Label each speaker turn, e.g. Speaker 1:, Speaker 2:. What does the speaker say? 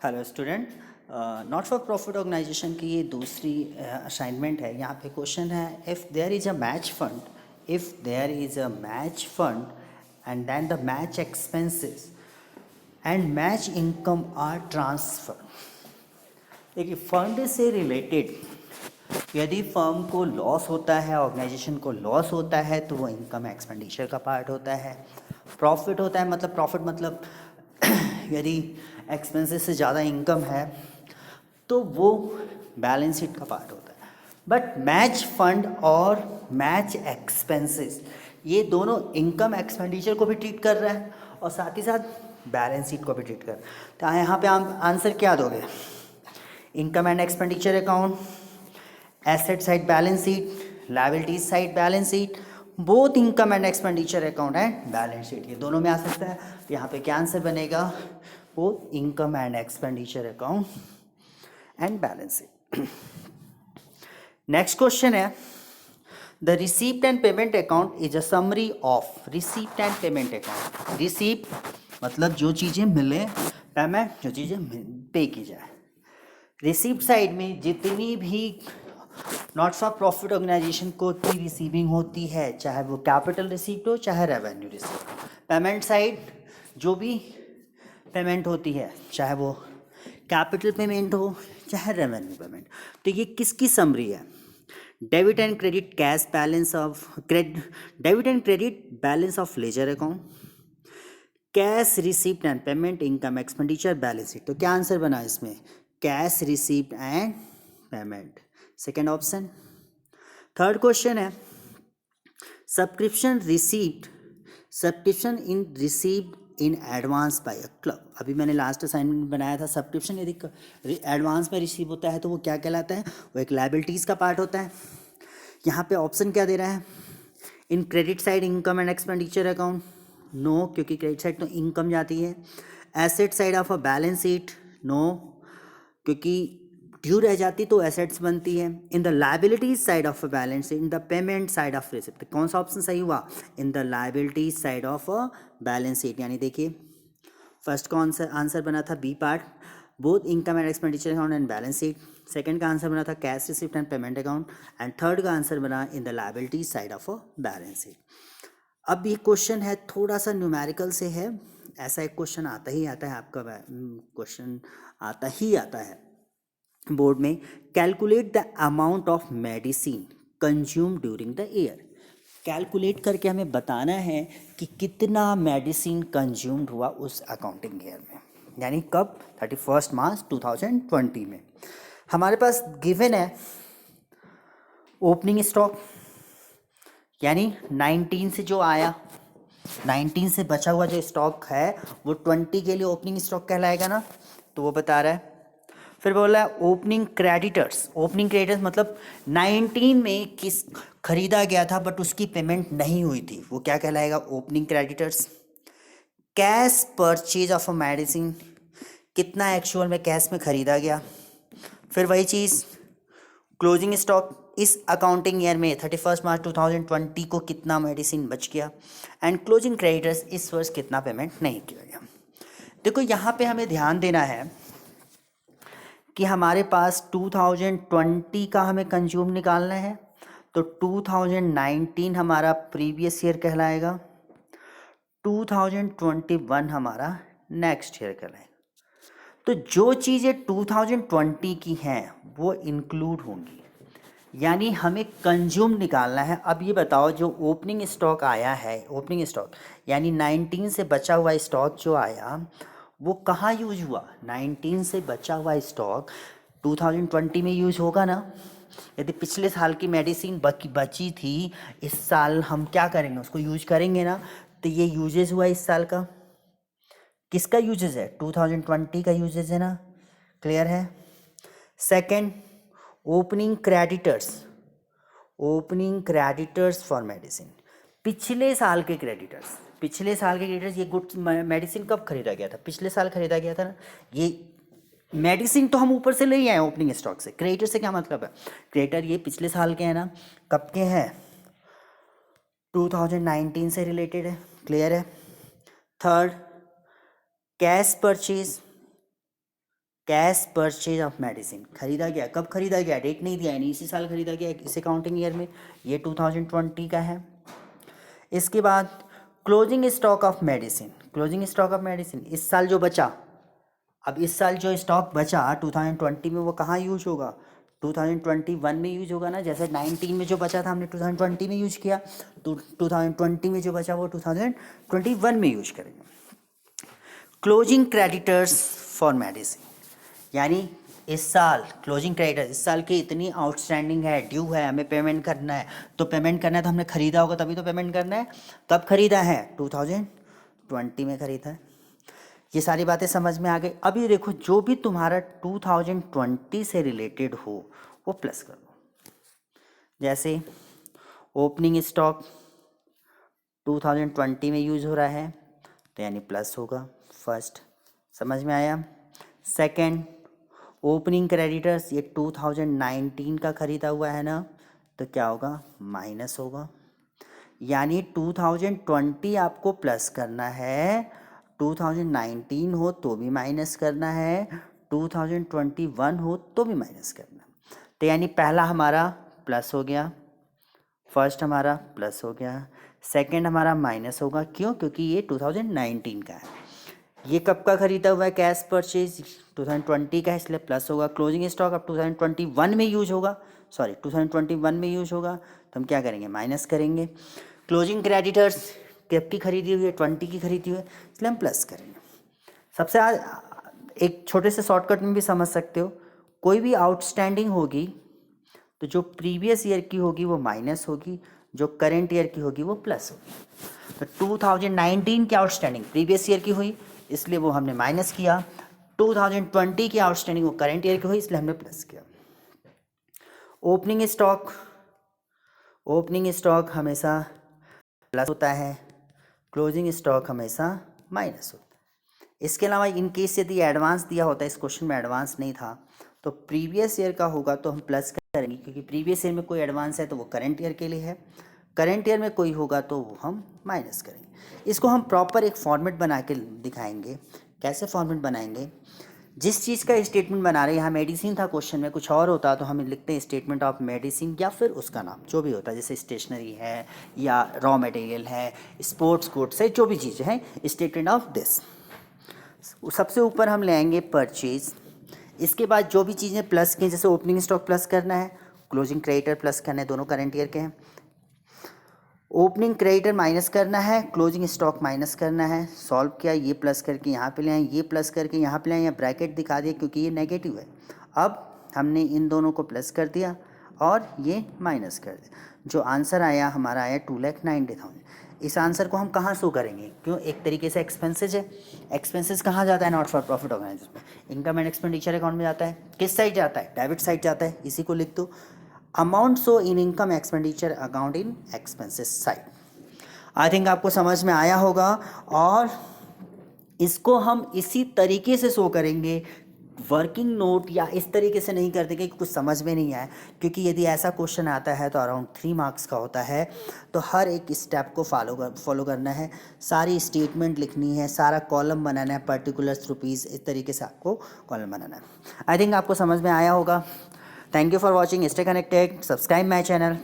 Speaker 1: Hello student, not for profit organisation की ये दूसरी असाइनमेंट है। यहाँ पे क्वेश्चन है, if there is a match fund, if there is a match fund and then the match expenses and match income are transfer. देखिए, fund से related यदि फर्म को लॉस होता है, ऑर्गेनाइजेशन को लॉस होता है, तो वो इनकम एक्सपेंडिचर का पार्ट होता है। प्रॉफिट होता है, मतलब प्रॉफिट मतलब यदि एक्सपेंसेस से ज़्यादा इनकम है तो वो बैलेंस शीट का पार्ट होता है। बट मैच फंड और मैच एक्सपेंसेस ये दोनों इनकम एक्सपेंडिचर को भी ट्रीट कर रहा है और साथ ही साथ बैलेंस शीट को भी ट्रीट कर रहा है। तो यहाँ पे आप आंसर क्या दोगे? Income and expenditure account, asset side balance sheet, liabilities side balance sheet, both income and expenditure account and balance sheet, ये दोनों में आ सकता है। तो यहाँ पे क्या आंसर बनेगा? Both income and expenditure account and balance sheet. Next question है, the receipt and payment account is a summary of receipt and payment account. Receipt मतलब जो चीज़ें मिले, पेमेंट जो चीज़ें पे की जाए। रिसीप्ट साइड में जितनी भी नॉट फॉर प्रॉफिट ऑर्गेनाइजेशन को की रिसीविंग होती है, चाहे वो कैपिटल रिसीप्ट हो चाहे रेवेन्यू रिसीप्ट हो। पेमेंट साइड जो भी पेमेंट होती है, चाहे वो कैपिटल पेमेंट हो चाहे रेवेन्यू पेमेंट, तो ये किसकी समरी है? Debit and credit cash balance of debit and credit balance of ledger account, cash receipt and payment, income expenditure, balance sheet. तो क्या आंसर बना इसमें? Cash receipt and payment, second option. Third question है, subscription in received in advance by a club. अभी मैंने last assignment बनाया था, subscription यदि एडवांस में रिसीव होता है तो वो क्या कहलाता है? वो एक लायबिलिटीज़ का पार्ट होता है। यहाँ पे ऑप्शन क्या दे रहा है? In credit side income and expenditure account, no, क्योंकि क्रेडिट साइड तो इनकम जाती है। Asset side of a balance sheet, no, क्योंकि ड्यू रह जाती तो एसेट्स बनती है। In the liabilities side of a balance sheet, in the payment side of receipt. कौन सा ऑप्शन सही हुआ? In the liabilities side of a balance sheet. यानी देखिए, फर्स्ट का आंसर बना था B part, both income and expenditure account and balance sheet. Second का आंसर बना था cash receipt and payment account, and third का आंसर बना इन the liabilities side of a balance sheet. अब ये क्वेश्चन है थोड़ा सा न्यूमेरिकल से है, ऐसा एक क्वेश्चन आता ही आता है, आपका क्वेश्चन आता ही आता है बोर्ड में। Calculate the amount of medicine consume during the year. Calculate करके हमें बताना है कि कितना मेडिसिन कंज्यूम्ड हुआ उस अकाउंटिंग ईयर में, यानी कब? 31 मार्च 2020 में। हमारे पास गिवन है ओपनिंग स्टॉक, यानी 19 से जो आया, 19 से बचा हुआ जो स्टॉक है वो 20 के लिए ओपनिंग स्टॉक कहलाएगा ना, तो वो बता रहा है। फिर बोला है ओपनिंग क्रेडिटर्स। ओपनिंग क्रेडिटर्स मतलब 19 में किस खरीदा गया था बट उसकी पेमेंट नहीं हुई थी, वो क्या कहलाएगा? Opening creditors. Cash purchase of a medicine, कितना एक्चुअल में कैश में खरीदा गया। फिर वही चीज़ क्लोजिंग स्टॉक, इस अकाउंटिंग ईयर में 31 मार्च 2020 को कितना मेडिसिन बच गया। एंड क्लोजिंग क्रेडिटर्स, इस वर्ष कितना पेमेंट नहीं किया गया। देखो, यहाँ पे हमें ध्यान देना है कि हमारे पास 2020 का हमें कंज्यूम निकालना है, तो 2019 हमारा प्रीवियस ईयर कहलाएगा, 2021 हमारा नेक्स्ट ईयर कहलाएगा। तो जो चीज़ें 2020 की हैं वो इंक्लूड होंगी, यानी हमें कंज्यूम निकालना है। अब ये बताओ, जो ओपनिंग स्टॉक आया है, ओपनिंग स्टॉक यानी 19 से बचा हुआ स्टॉक जो आया वो कहाँ यूज हुआ? 19 से बचा हुआ स्टॉक 2020 में यूज होगा ना। यदि पिछले साल की मेडिसिन बची थी, इस साल हम क्या करेंगे? उसको यूज करेंगे ना। तो ये यूजेज हुआ इस साल का, किसका यूजेज है? 2020 का यूजेज है ना, क्लियर है। Second, opening creditors, opening creditors for medicine, पिछले साल के क्रेडिटर्स, पिछले साल के क्रेडिटर्स। ये गुड्स मेडिसिन कब खरीदा गया था? पिछले साल खरीदा गया था ना। ये मेडिसिन तो हम ऊपर से ले ही आए ओपनिंग स्टॉक से, क्रेडिटर से क्या मतलब है? क्रेडिटर ये पिछले साल के हैं ना, कब के हैं? 2019 से रिलेटेड है, क्लियर है। Third, cash purchase, cash purchase of medicine, खरीदा गया, कब खरीदा गया, डेट नहीं दिया, यानी इसी साल खरीदा गया इस अकाउंटिंग ईयर में, ये 2020 का है। इसके बाद closing stock of medicine, closing stock of medicine इस साल जो बचा, अब इस साल जो स्टॉक बचा 2020 में वो कहाँ यूज होगा, 2021 में यूज होगा ना, जैसे 19 में जो बचा था हमने 2020 में यूज किया, तो 2020 में जो बचा वो 2021 में यूज करेंगे। क्लोजिंग क्रेडिटर्स फॉर मेडिसिन, यानी इस साल क्लोजिंग क्रेडिटर, इस साल की इतनी आउटस्टैंडिंग है, ड्यू है, हमें पेमेंट करना है, तो पेमेंट करना है तो हमने खरीदा होगा तभी तो पेमेंट करना है, कब खरीदा है, 2020 में खरीदा है। ये सारी बातें समझ में आ गई। अभी देखो जो भी तुम्हारा 2020 से रिलेटेड हो वो प्लस कर दो, जैसे ओपनिंग स्टॉक 2020 में यूज़ हो रहा है तो यानी प्लस होगा, फर्स्ट, समझ में आया। सेकंड, ओपनिंग क्रेडिटर्स, ये 2019 का खरीदा हुआ है ना, तो क्या होगा, माइनस होगा, यानी 2020 आपको प्लस करना है, 2019 हो तो भी माइनस करना है, 2021 हो तो भी माइनस करना है। तो यानी पहला हमारा प्लस हो गया, फर्स्ट हमारा प्लस हो गया, सेकंड हमारा माइनस होगा, क्यों, क्योंकि ये 2019 का है। ये कब का खरीदा हुआ है, कैश परचेज 2020 का है, इसलिए प्लस होगा। क्लोजिंग स्टॉक अब 2021 में यूज होगा, सॉरी 2021 में यूज होगा, तो हम क्या करेंगे, माइनस करेंगे। क्लोजिंग क्रेडिटर्स कब की खरीदी हुई है, 20 की खरीदी हुई है, इसलिए हम प्लस करेंगे। सबसे एक छोटे से शॉर्टकट में भी समझ सकते हो, कोई भी आउटस्टैंडिंग होगी तो जो प्रीवियस ईयर की होगी वो माइनस होगी, जो करेंट ईयर की होगी वो प्लस होगी। तो 2019 की आउटस्टैंडिंग प्रीवियस ईयर की हुई इसलिए वो हमने माइनस किया, 2020 की आउटस्टैंडिंग वो करेंट ईयर की हुई इसलिए हमने प्लस किया। ओपनिंग स्टॉक, ओपनिंग स्टॉक हमेशा प्लस होता है, क्लोजिंग स्टॉक हमेशा माइनस होता है। इसके अलावा इन केस यदि एडवांस दिया होता है, इस क्वेश्चन में एडवांस नहीं था, तो प्रीवियस ईयर का होगा तो हम प्लस करेंगे, क्योंकि प्रीवियस ईयर में कोई एडवांस है तो वो करंट ईयर के लिए है, करंट ईयर में कोई होगा तो वो हम माइनस करेंगे। इसको हम प्रॉपर एक फॉर्मेट बना के दिखाएंगे। कैसे फॉर्मेट बनाएंगे, जिस चीज़ का स्टेटमेंट बना रहे हैं, यहाँ मेडिसिन था क्वेश्चन में, कुछ और होता तो हम लिखते हैं स्टेटमेंट ऑफ मेडिसिन या फिर उसका नाम जो भी होता है, जैसे स्टेशनरी है या रॉ मटेरियल है, स्पोर्ट्स गुड्स है, जो भी चीज़ें हैं, स्टेटमेंट ऑफ दिस। सबसे ऊपर हम ले आएंगे परचेज, इसके बाद जो भी चीज़ें प्लस की, जैसे ओपनिंग स्टॉक प्लस करना है, क्लोजिंग क्रेडिटर प्लस करना है, दोनों करंट ईयर के हैं। ओपनिंग क्रेडिटर माइनस करना है, क्लोजिंग स्टॉक माइनस करना है, सॉल्व किया, ये प्लस करके यहाँ पे ले आए, ये प्लस करके यहाँ पे ले आए, या ब्रैकेट दिखा दिया क्योंकि ये नेगेटिव है। अब हमने इन दोनों को प्लस कर दिया और ये माइनस कर दिया, जो आंसर आया हमारा आया 2,90,000। इस आंसर को हम कहाँ शो करेंगे, क्यों, एक तरीके से एक्सपेंसेज है, एक्सपेंसेस कहाँ जाता है, नॉट फॉर प्रॉफिट ऑर्गेनाइजेशन में, इनकम एंड एक्सपेंडिचर अकाउंट में जाता है, किस साइड जाता है, डेबिट साइड जाता है, इसी को लिख दो, amount show in income expenditure account in expenses side. I think आपको समझ में आया होगा, और इसको हम इसी तरीके से शो करेंगे, वर्किंग नोट या इस तरीके से नहीं करते कि कुछ समझ में नहीं आया, क्योंकि यदि ऐसा क्वेश्चन आता है तो अराउंड 3 मार्क्स का होता है, तो हर एक स्टेप को फॉलो करना है, सारी स्टेटमेंट लिखनी है, सारा कॉलम बनाना है, पर्टिकुलर्स, रुपीज़, इस तरीके से आपको कॉलम बनाना है। आई थिंक आपको समझ में आया होगा। Thank you for watching, stay connected, subscribe my channel.